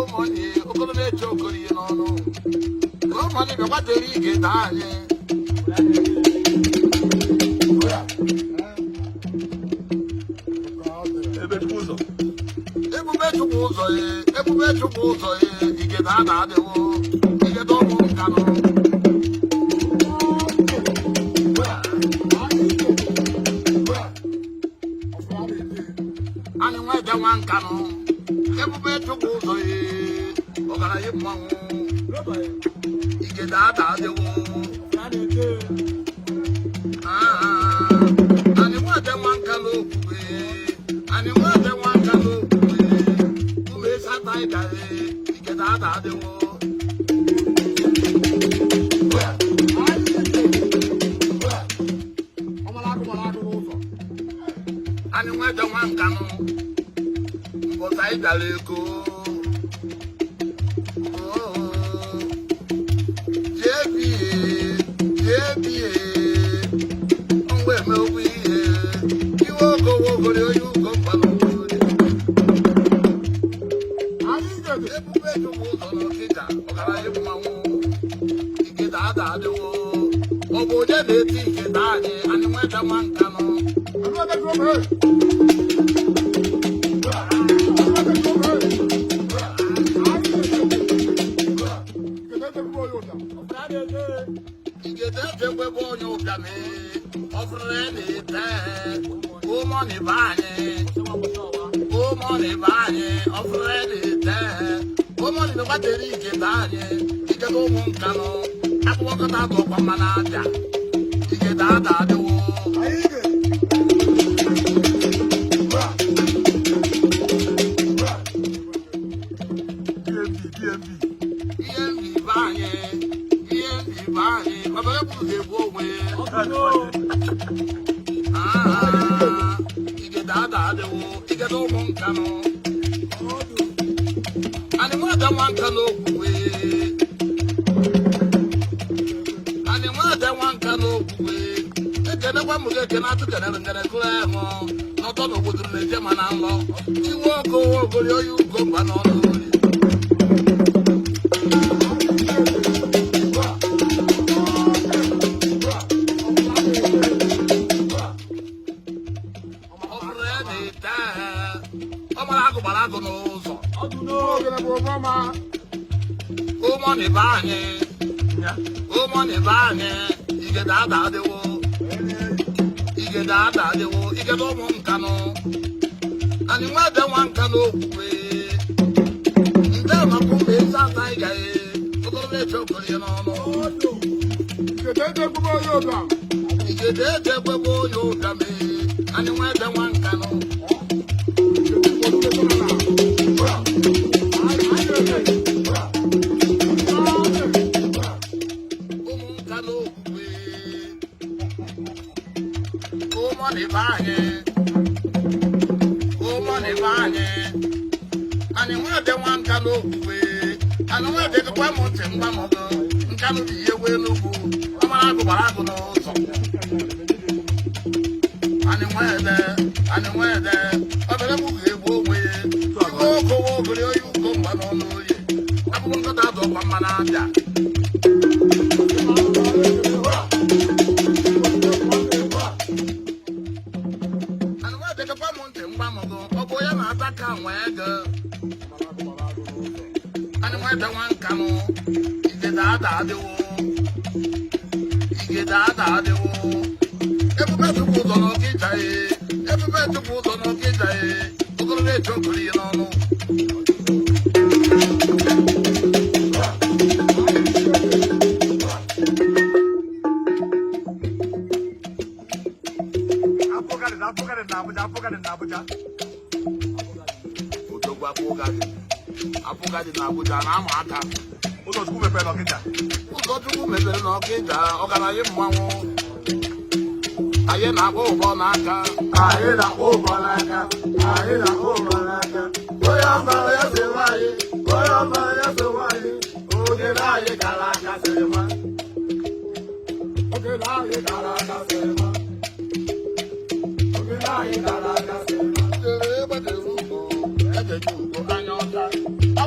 money, Okono Chokori, no. No money, but what they get down. You get out of the wall, you get all one canon. Everybody to go to it. Okay, you get out of the wall. And you want them one canoe. And you want them one canoe. You may sometimes get out of the wall. And you want them one canoe. But I go.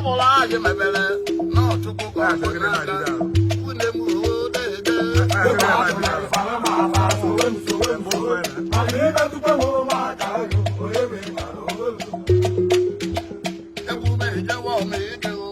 bụla anyị mebere n'ọchukwu ka ọ bụ n'aka nwunye m ruo dede ebube ejewa ọmịike o